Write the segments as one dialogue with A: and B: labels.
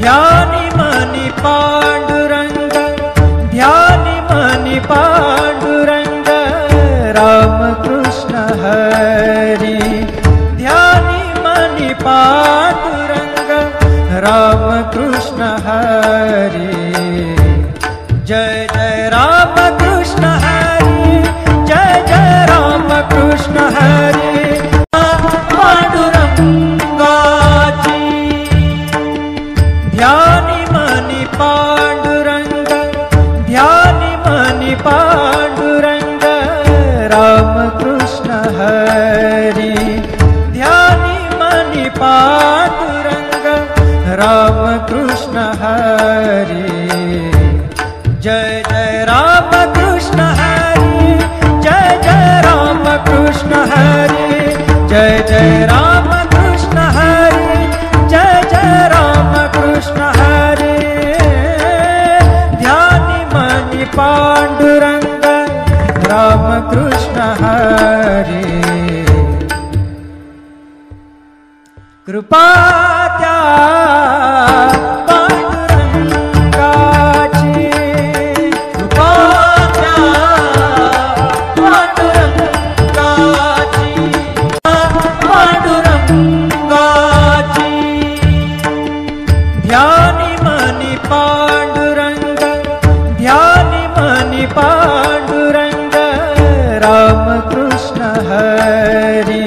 A: ध्यानी money Pandurang, ध्यानी money Pandurang, Ram Krishna Hari. ध्यानी money Pandurang, Ram Krishna Hari. जय जय राम कृष्ण हरि, जय जय राम कृष्ण हरि। पांडुरंगाची ध्यानी मनी पांडुरंग, ध्यानी मनी पांडुरंग, राम कृष्ण हरि। ध्यानी मनी पांडुरंग, राम कृष्ण हरि। जय जय राम कृष्ण हरि, जय जय राम कृष्ण हरि। जय जय राम कृष्ण हरि, जय जय राम कृष्ण हरि। ध्यानी मनी पांडुरंग, राम कृष्ण हरि। कृपा त्या पांडुरंगाची, कृपा त्या पांडुरंगाची, पांडुरंगाची। ध्यानी मनी पांडुरंग, ध्यानी मनी पांडुरंग, राम कृष्ण हरि।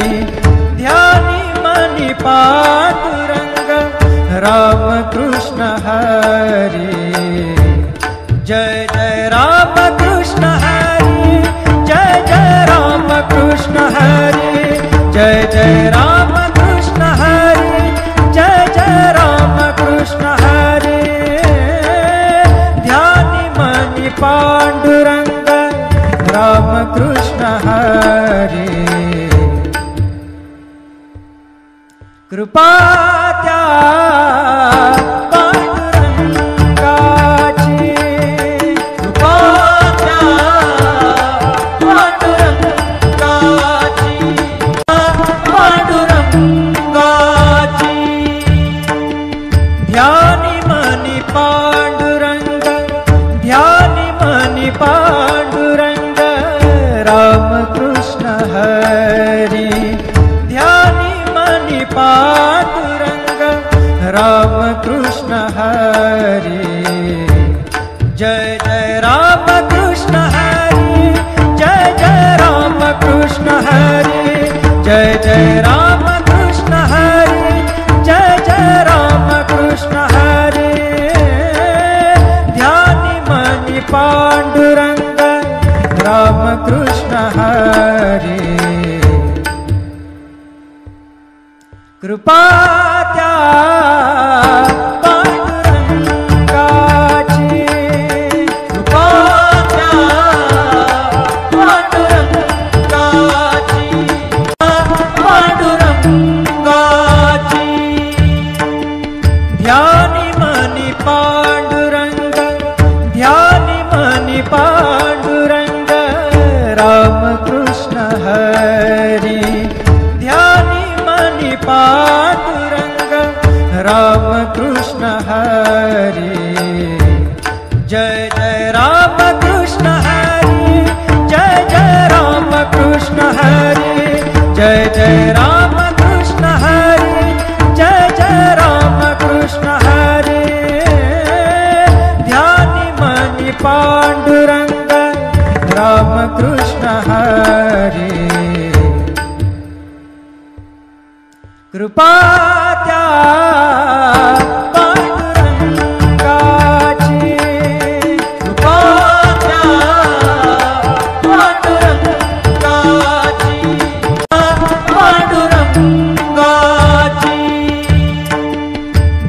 A: ध्यानी मनी पांडुरंग, राम कृष्ण हरि। जय जय राम कृष्ण हरि, जय जय राम कृष्ण हरि। जय जय राम कृष्ण हरि, जय जय राम कृष्ण हरि। ध्यानी मनी पांडुरंग, राम कृष्ण हरि। कृपा त्या पांडुरंगाची, कृपा त्या पांडुरंगाची, पांडुरंगाची। ध्यानी मनी पांडुरंग, ध्यानी मनी पांडुरंग, राम कृष्ण हरि। ध्यानी मनी पांडुरंग, राम कृष्ण हरि। जय जय राम कृष्ण हरि, जय जय राम कृष्ण हरि। जय जय राम कृष्ण हरि, जय जय राम कृष्ण हरि। ध्यानी मनी पांडुरंग, राम कृष्ण हरि। कृपा त्या पांडुरंगाची, कृपा त्या पांडुरंगाची, पांडुरंगाची। ध्यानी मनी पांडुरंग, ध्यानी मनी पांडुरंग, राम कृष्ण हरि। ध्यानी मनी पांडुरंग, राम कृष्ण हरि। जय जय राम कृष्ण हरि, जय जय राम कृष्ण हरि। जय जय राम कृष्ण हरि, जय जय राम कृष्ण हरि। ध्यानी मनी पांडुरंग, राम कृष्ण हरि। कृपा त्या पांडुरंगाची, कृपा त्या पांडुरंगाची, पांडुरंगाची।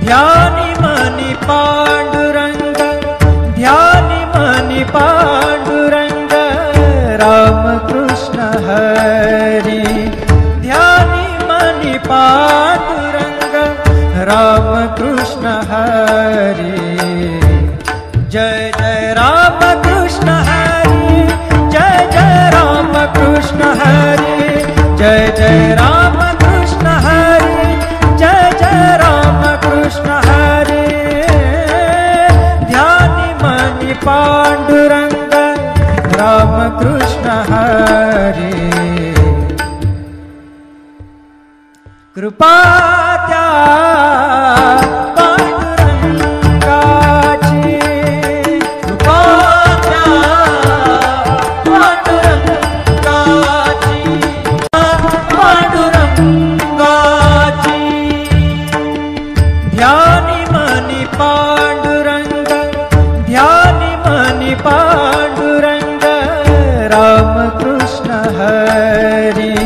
A: ध्यानी मनी पांडुरंग, ध्यानी मनी पांडुरंग, राम कृष्ण हरि। ध्यानी मनी पांडुरंग, राम कृष्ण हरि। जय जय राम कृष्ण हरि, जय जय राम कृष्ण हरि। जय जय राम कृष्ण हरि, जय जय राम कृष्ण हरि। पांडुरंग राम कृष्ण हरी। कृपा त्या पांडुरंगाची, कृपा त्या पांडुरंगाची, पांडुरंगाची। ध्यानी मनी पांडुरंग, ध्यानी मनी पांडुरंग राम कृष्ण हरी।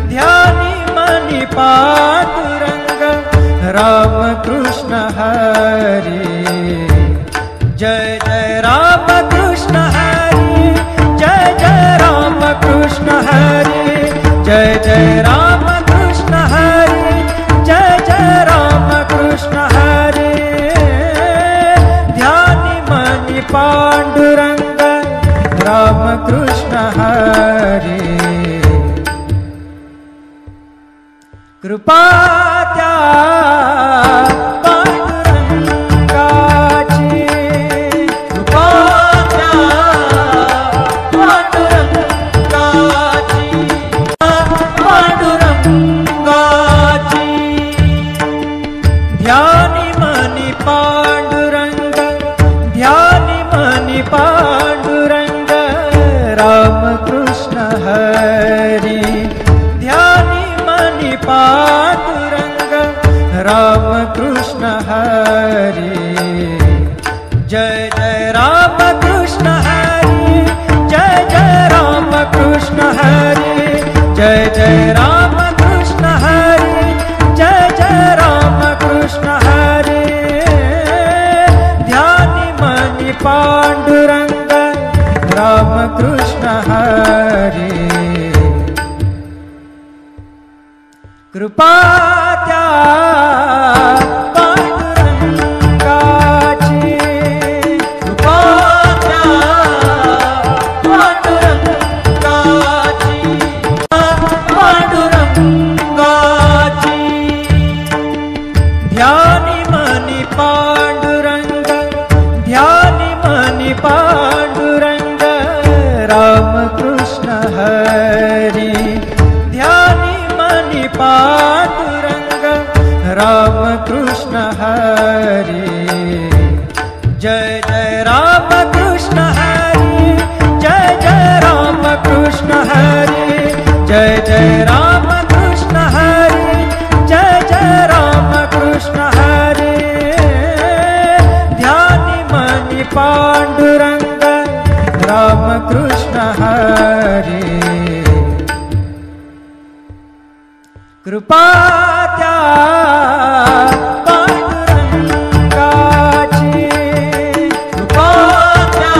A: ध्यानी मनी पांडुरंग राम कृष्ण हरी। जय जय राम कृष्ण हरी, जय जय राम कृष्ण हरी, जय जय राम कृष्ण हरी, जय जय राम कृष्ण हरी। ध्यानी मनी पांडुरंग राम कृष्ण हरी। कृपा त्या पांडुरंगाची, कृपा त्या पांडुरंगाची, पांडुरंगाची। ध्यानी मनी पांडुरंग, ध्यानी मनी पांडुरंग राम कृष्ण हरी। ध्यानी मनी पांडुरंग राम कृष्ण हरी। जय जय राम कृष्ण हरी, जय जय राम कृष्ण हरी, जय जय राम कृष्ण हरी, जय जय राम कृष्ण हरी। ध्यानी मनी पांडुरंग राम कृष्ण हरी। कृपा त्या पांडुरंगाची, कृपा त्या पांडुरंगाची, पांडुरंगाची। ध्यानी मनी पांडुरंग, ध्यानी मनी पांडुरंग राम कृष्ण हरी। ध्यानी मनी पांडुरंग राम कृष्ण हरी। जय जय राम कृष्ण हरी, जय जय राम कृष्ण हरी, जय जय राम कृष्ण हरी, जय जय राम कृष्ण हरी। ध्यानी मनी पांडुरंग राम कृष्ण हरी। कृपा त्या पांडुरंगाची, कृपा त्या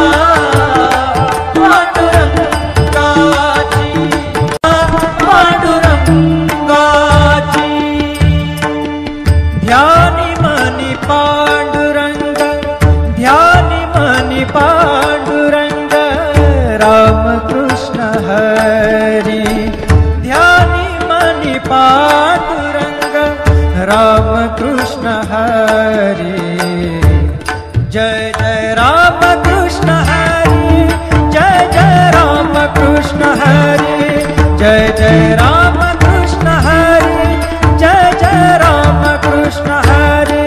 A: पांडुरंगाची, पांडुरंगाची। ध्यानी मनी पांडुरंग, ध्यानी मनी पांडुरंग राम कृष्ण हरी। ध्यानी मनी पांडुरंग राम कृष्ण हरी। जय जय राम कृष्ण हरी, जय जय राम कृष्ण हरी, जय जय राम कृष्ण हरी, जय जय राम कृष्ण हरी।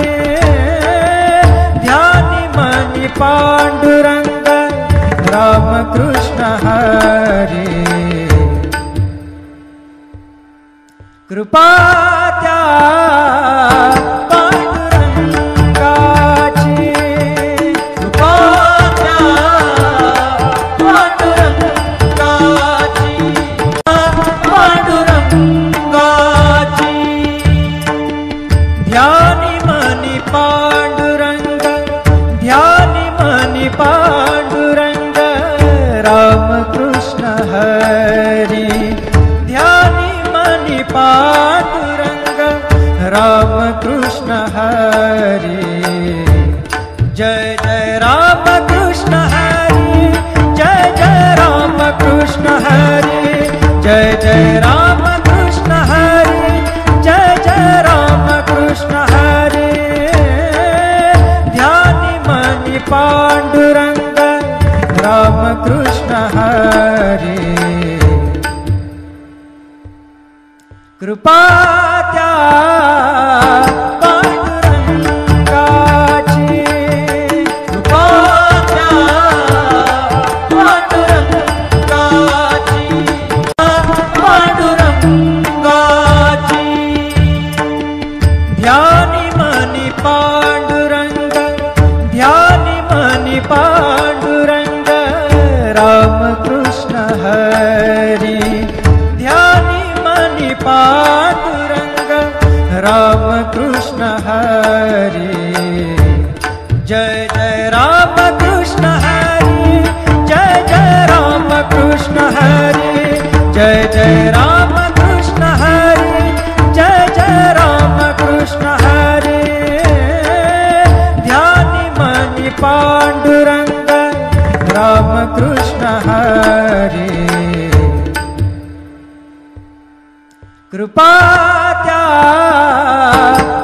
A: ध्यानी मनी पांडुरंग राम कृष्ण हरी। कृपा त्या पांडुरंगाची, कृपा त्या पांडुरंगाची, पांडुरंगाची। ध्यानी मनी पांडुरंग, ध्यानी मनी पांडुरंग राम कृष्ण हरी। ध्यानी मनी पांडुरंग राम कृष्ण हरी। जय जय राम कृष्ण हरी, जय जय राम कृष्ण हरी, जय जय राम कृष्ण हरी, जय जय राम कृष्ण हरी। ध्यानी मनी पांडुरंग राम कृष्ण हरी। कृपा त्या पांडुरंगाची, कृपा त्या पांडुरंगाची, पांडुरंगाची। ध्यानी मनी पांडुरंग, ध्यानी मनी पांडुरंग, राम कृष्ण हरी। ध्यानी मनी पांडुरंग, राम कृष्ण हरी। जय जय राम कृष्ण हरी, जय जय राम कृष्ण हरी, जय जय राम कृष्ण हरी, जय जय राम कृष्ण हरी। ध्यानी मनी पांडुरंग, राम कृष्ण हरी। कृपा त्या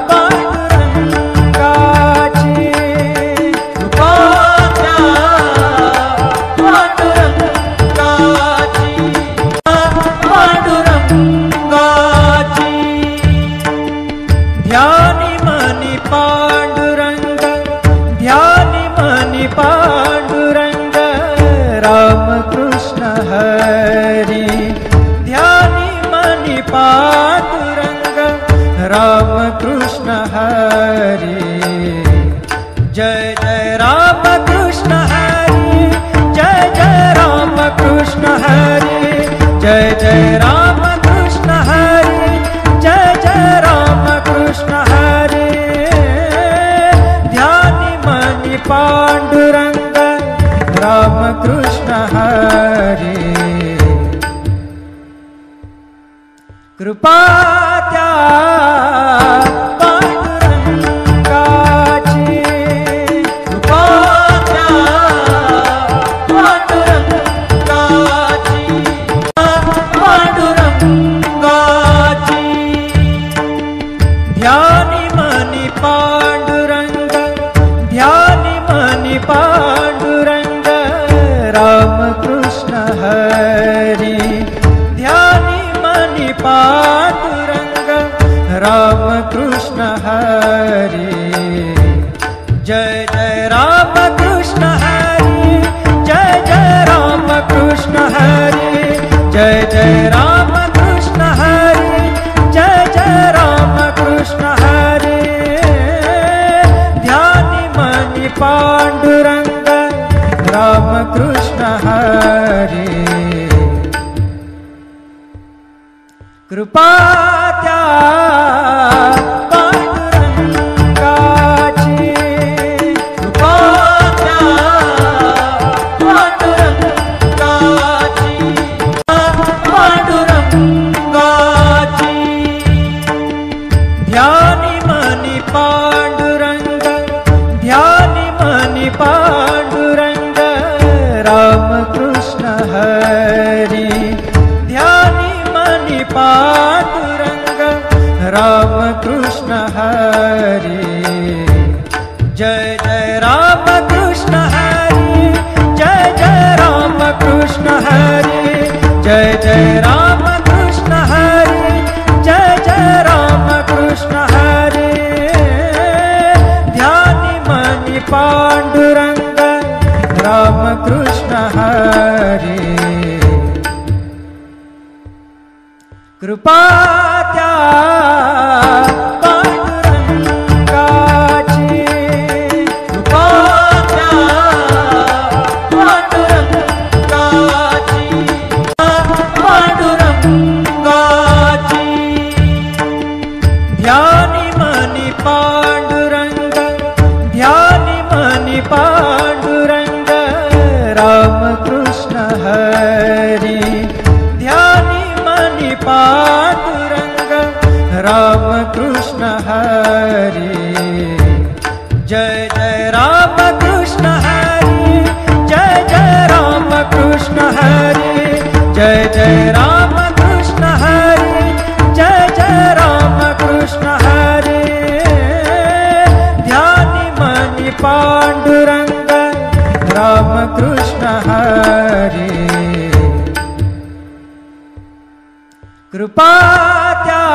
A: पांडुरंगाची, कृपा त्या पांडुरंगाची, पांडुरंगाची। ध्यानी मनी पांडुरंग, ध्यानी मनी पांडुरंग, राम कृष्ण हरी। ध्यानी मनी पांडुरंग, राम कृष्ण हरी। जय जय राम कृष्ण हरी, जय जय राम कृष्ण हरी, जय जय राम कृष्ण हरी, जय जय राम कृष्ण हरी। ध्यानी मनी पांडुरंग, राम कृष्ण हरी। कृपा त्या पांडुरंगाची, कृपा त्या पांडुरंगाची, पांडुरंगाची। ध्यानी मनी पांडुरंग, ध्यानी मनी पांडुरंग, राम कृष्ण हरी। ध्यानी मनी पांडुरंग, राम कृष्ण हरी। जय जय राम कृष्ण हरी, जय जय राम कृष्ण हरी, जय जय राम कृष्ण हरी, जय जय राम कृष्ण हरी। ध्यानी मनी पांडुरंग, राम कृष्ण हरी। कृपा त्या पांडुरंगाची, कृपा त्या पांडुरंगाची, पांडुरंगाची। ध्यानी मनी पांडुरंग, ध्यानी मनी पांडुरंग, राम कृष्ण हरी। ध्यानी मनी पांडुरंग, राम कृष्ण हरी। जय जय राम कृष्ण हरी, जय जय राम कृष्ण हरी, जय जय राम कृष्ण हरी, जय जय राम कृष्ण हरी। ध्यानी मनी पांडुरंग, राम कृष्ण हरी। कृपा त्या पांडुरंगाची, कृपा त्या पांडुरंगाची, पांडुरंगाची। ध्यानी मनी पांडुरंग, ध्यानी मनी पांडुरंग, राम कृष्ण हरी। ध्यानी मनी पांडुरंग, राम कृष्ण हरी। जय जय राम कृष्ण हरी, जय जय राम कृष्ण हरी, जय जय राम कृष्ण हरी, जय जय राम कृष्ण हरी। ध्यानी मनी पांडुरंग, राम कृष्ण कृपा त्या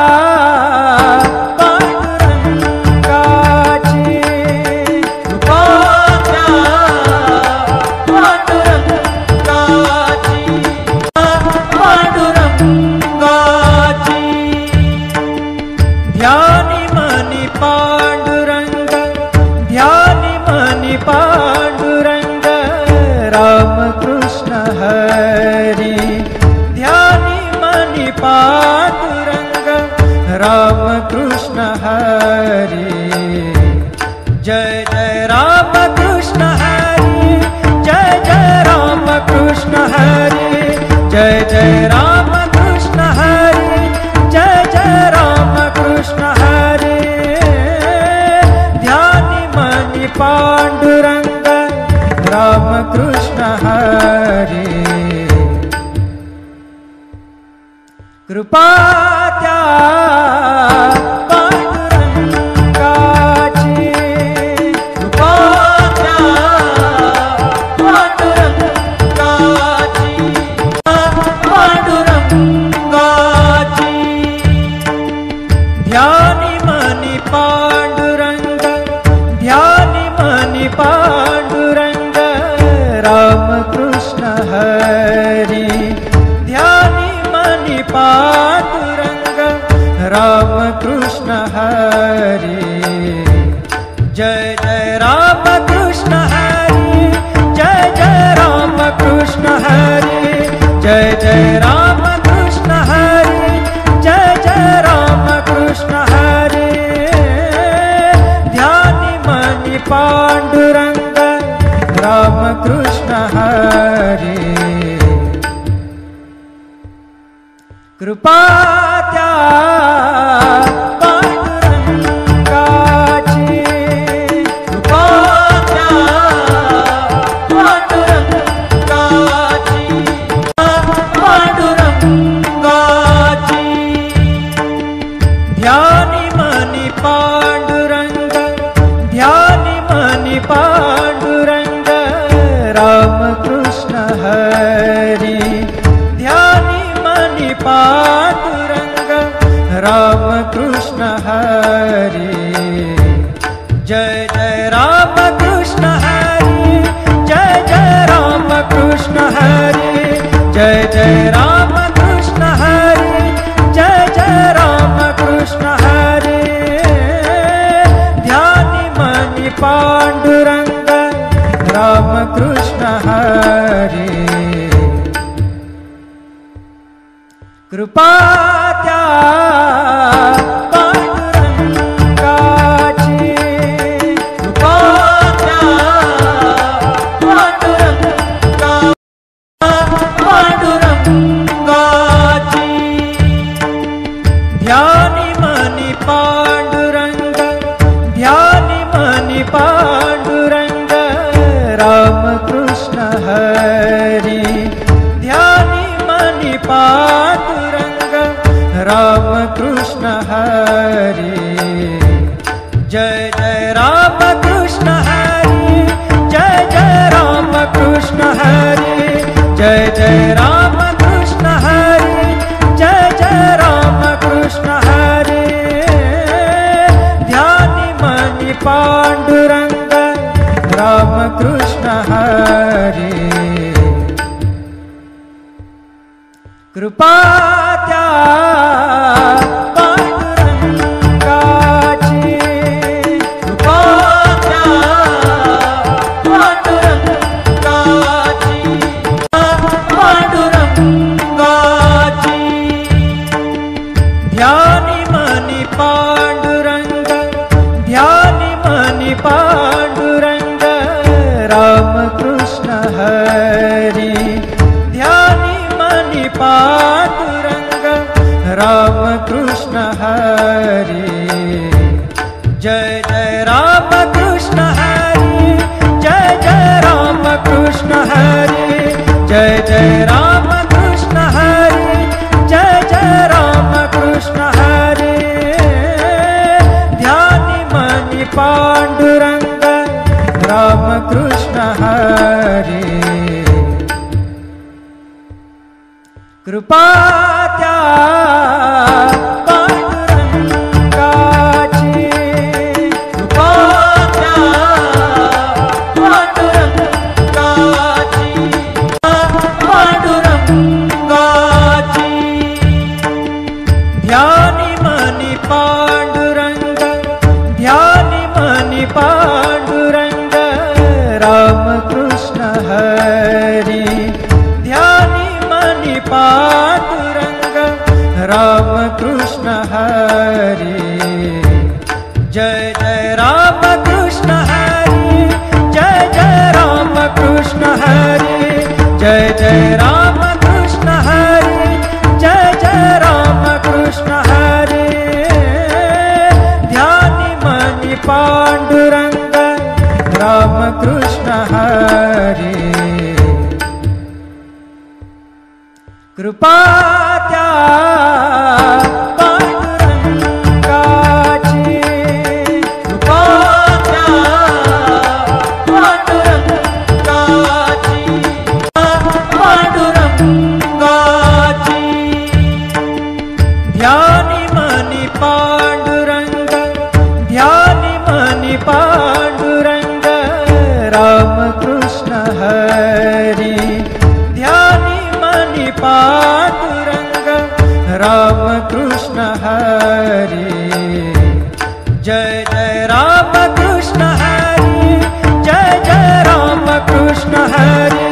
A: पांडुरंगाची, कृपा त्या पांडुरंगाची, पांडुरंगाची। ध्यानी मनी पांडुरंग, ध्यानी मनी पांडुरंग, रामकृष्ण हरी। ध्यानी मनी पांडुरंग, रामकृष्ण हरी। जय जय रामकृष्ण हरी, जय जय रामकृष्ण हरी, जय जय रामकृष्ण हरी, जय जय रामकृष्ण हरी। ध्यानी मनी पांडुरंग, रामकृष्ण हरी। कृपा त्या पांडुरंगाची, कृपा त्या पांडुरंगाची, पांडुरंगाची। ध्यानी मनी पांडुरंग, ध्यानी मनी पांडुरंग, रामकृष्ण हरी। ध्यानी मनी पांडुरंग, रामकृष्ण हरी। जय जय रामकृष्ण हरी, जय जय रामकृष्ण हरी, जय जय रामकृष्ण हरी, जय जय रामकृष्ण हरी। ध्यानी मनी पांडुरंग, रामकृष्ण हरी। कृपा त्या पांडुरंगाची, कृपा त्या पांडुरंगाची, पांडुरंगाची। ध्यानी मनी पांडुरंग, ध्यानी मनी पांडुरंग, रामकृष्ण हरी। ध्यानी मनी पांडुरंग, रामकृष्ण हरी। जय जय रामकृष्ण हरी, जय जय रामकृष्ण हरी, जय जय रामकृष्ण हरी, जय जय रामकृष्ण हरी। ध्यानी मनी पांडुरंग, रामकृष्ण हरी। कृपा त्या पांडुरंगाची, कृपा त्या पांडुरंगाची। ध्यानी मनी पांडुरंग, ध्यानी मनी पांडुरंग, रामकृष्ण हरी। ध्यानी मनी पांडुरंग, रामकृष्ण हरी। जय जय रामकृष्ण हरी, जय जय रामकृष्ण हरी, जय जय रामकृष्ण हरी, जय जय रामकृष्ण हरी। ध्यानी मनी पांडुरंग, रामकृष्ण हरी। कृपा त्या पांडुरंगाची, कृपा त्या पांडुरंगाची, पांडुरंगाची। ध्यानी मनी पांडुरंग, ध्यानी मनी पांडुरंग, रामकृष्ण हरी। ध्यानी मनी पांडुरंग, रामकृष्ण हरी। जय जय रामकृष्ण हरी, जय जय रामकृष्ण हरी, जय जय रामकृष्ण हरी, जय जय रामकृष्ण हरी। ध्यानी मनी पांडुरंग, रामकृष्ण हरी। कृपा त्या कृष्ण हरि। जय जय राम कृष्ण हरि, जय जय राम कृष्ण हरि, जय जय राम कृष्ण हरि, जय जय राम कृष्ण हरि। ध्यानि मनि पांडुरंग राम कृष्ण हरि। कृपा त्या पांडुरंगाची, कृपा त्या पांडुरंगाची, पांडुरंगाची। ध्यानी मनी पांडुरंग, ध्यानी मनी पांडुरंग राम कृष्ण हरि। ध्यानी मनी पांडुरंग राम कृष्ण हरि। जय जय राम कृष्ण हरि, जय जय राम कृष्ण हरि,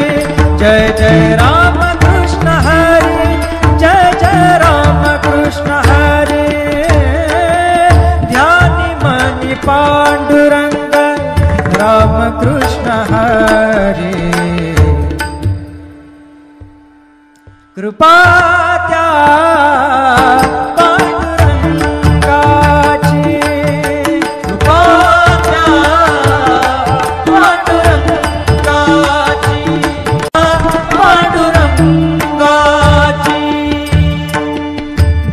A: जय जय राम कृष्ण हरि, जय जय राम कृष्ण हरि। ध्यानि मनि पांडुरंग राम कृष्ण हरि। कृपा त्या पांडुरंगाची, कृपा त्या पांडुरंगाची, पांडुरंगाची।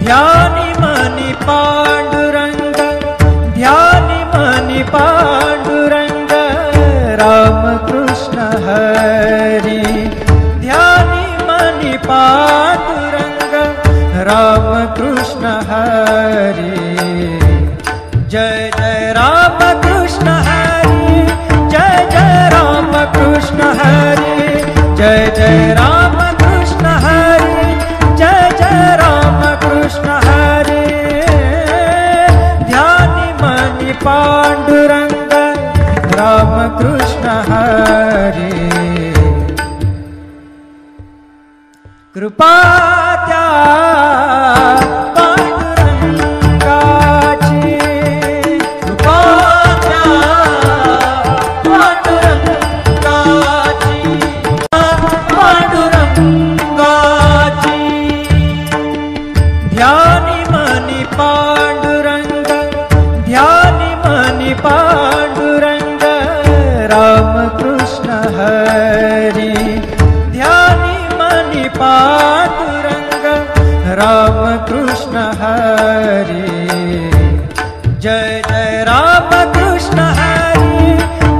A: ध्यानी मनी पांडुरंग, ध्यानी मनी पांडुरंग राम कृष्ण हरि। ध्यानी मनी पांडुरंग राम कृष्ण हरि। जय जय राम कृष्ण हरि, जय जय राम कृष्ण हरि, जय जय राम कृष्ण हरि, जय जय राम कृष्ण हरि। ध्यानि मनि पांडुरंग राम कृष्ण हरि। कृपा त्या पांडुरंगाची, कृपा त्या पांडुरंगाची, पांडुरंगाची। ध्यानि मनि पांडुरंग, ध्यानि मनि पांडुरंग राम कृष्ण हरि। ध्यानि मनि पांडुरंग राम कृष्ण हरि। जय जय राम कृष्ण हरि,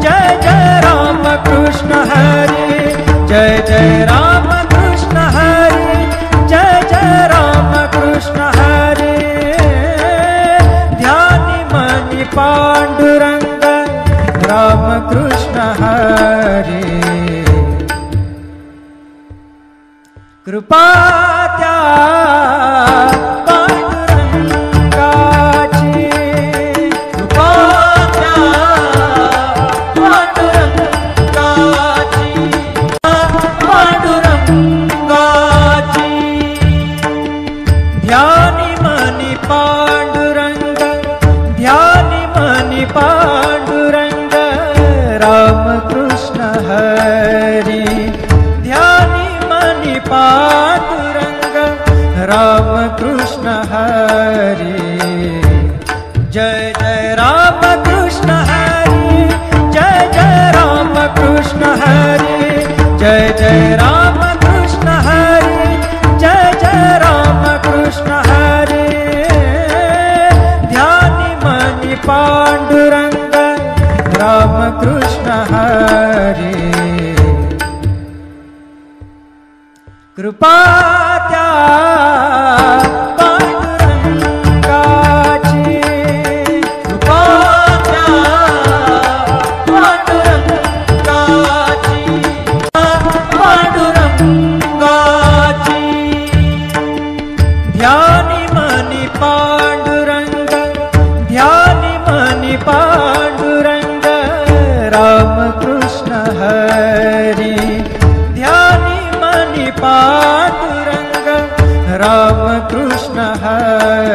A: जय जय राम कृष्ण हरि, जय जय राम कृष्ण हरि, जय जय राम कृष्ण हरि। ध्यानि मनि पांडुरंग राम कृष्ण हरि। कृपा त्या पांडुरंगाची, कृपा त्या पांडुरंगाची, पांडुरंगाची। ध्यानि मनि पांडुरंग, ध्यानि मनि पांडुरंग राम कृष्ण हरि। ध्यानि मनि पांडुरंग राम कृष्ण हरि। जय जय राम कृष्ण हरि, जय जय राम कृष्ण हरि, जय जय राम कृष्ण हरि, जय जय राम कृष्ण हरि। ध्यानि मनि पांडुरंग राम कृष्ण हरि। कृपा त्या पांडुरंगाची, कृपा त्या पांडुरंगाची, पांडुरंगाची। ध्यानि मनि पांडुरंग, ध्यानि मनि पांडुरंग राम कृष्ण हरि। ध्यानि मनि पांडुरंग राम कृष्ण हरि।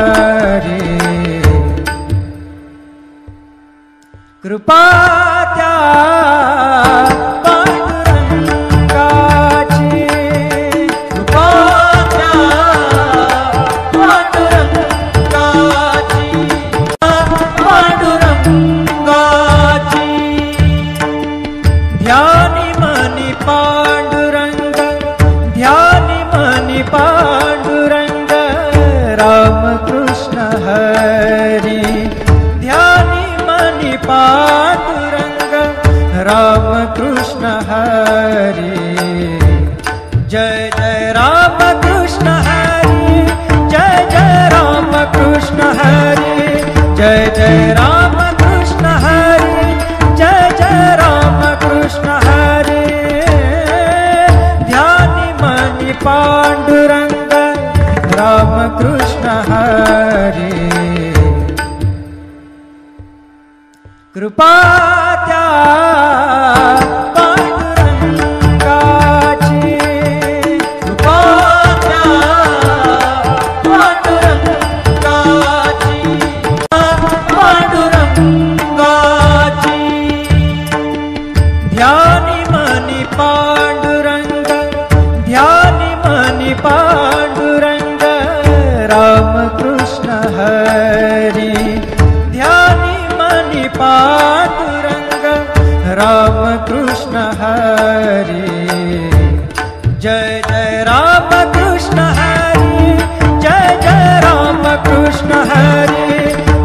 A: हरी कृपा त्या पांडुरंगाची कृपा त्या पांडुरंगाची पांडुरंगाची ध्यानी मनी पांडुरंग ध्यानी मनी पांडुरंग रामकृष्ण हरी ध्यानी मनी पांडुरंग रामकृष्ण हरी जय जय रामकृष्ण हरी जय जय रामकृष्ण हरी जय जय रामकृष्ण हरी जय जय रामकृष्ण हरी ध्यानी मनी पांडुरंग रामकृष्ण हरी कृपा त्या पांडुरंगाची कृपा त्या पांडुरंगाची पांडुरंगाची ध्यानी मनी पांडुरंग ध्यानी मनी पांडुरंग रामकृष्ण हरी ध्यानी मनी पांडुरंग रामकृष्ण हरी जय जय रामकृष्ण हरी जय जय रामकृष्ण हरी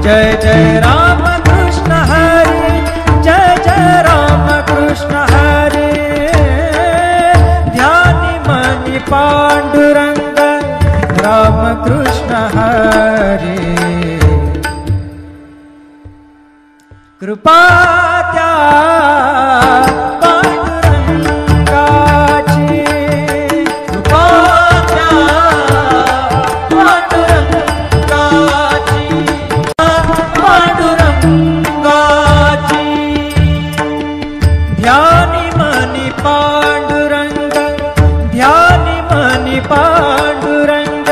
A: जय जय रामकृष्ण हरी जय जय रामकृष्ण हरी ध्यानी मनी पांडुरंग रामकृष्ण हरी कृपा त्या पांडुरंगाची कृपा त्या पांडुरंगाची पांडुरंगाची ध्यानी मनी पांडुरंग ध्यानी मनी पांडुरंग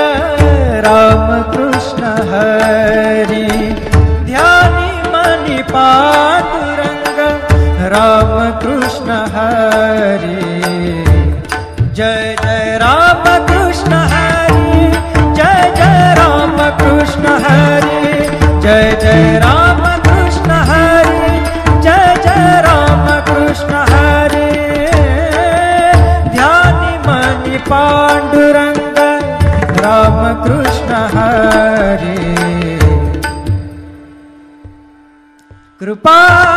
A: रामकृष्ण हरी ध्यानी मनी पांडुरंग रामकृष्ण हरी जय जय रामकृष्ण हरी जय जय रामकृष्ण हरी जय जय रामकृष्ण हरी जय जय रामकृष्ण हरी ध्यानी मनी पांडुरंग रामकृष्ण हरी। हरि। कृपा त्या पांडुरंगाची कृपा त्या पांडुरंगाची पांडुरंगाची ध्यानी मनी पांडुरंग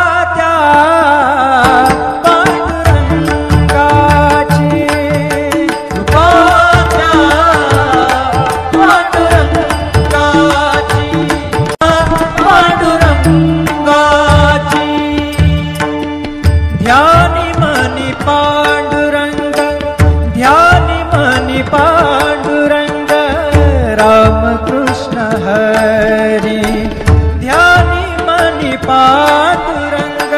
A: ध्यानी मनी पांडुरंग रामकृष्ण हरी जय जय रामकृष्ण हरी जय जय रामकृष्ण हरी जय जय रामकृष्ण हरी ध्यानी मनी पांडुरंग रामकृष्ण हरी कृपा त्या पांडुरंगाची कृपा त्या पांडुरंगाची पांडुरंगाची ध्यानी मनी पांडुरंग ध्यानी मनी पांडुरंग रामकृष्ण हरी ध्यानी मनी पांडुरंग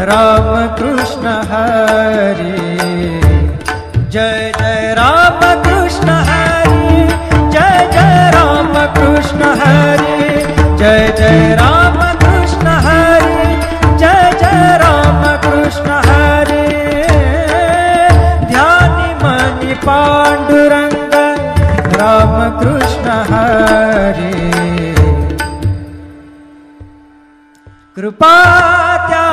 A: रामकृष्ण हरी जय जय रामकृष्ण हरी जय जय रामकृष्ण हरी जय जय रामकृष्ण हरी जय जय रामकृष्ण हरी ध्यानी मनी पांडुरंग रामकृष्ण हरी कृपा त्या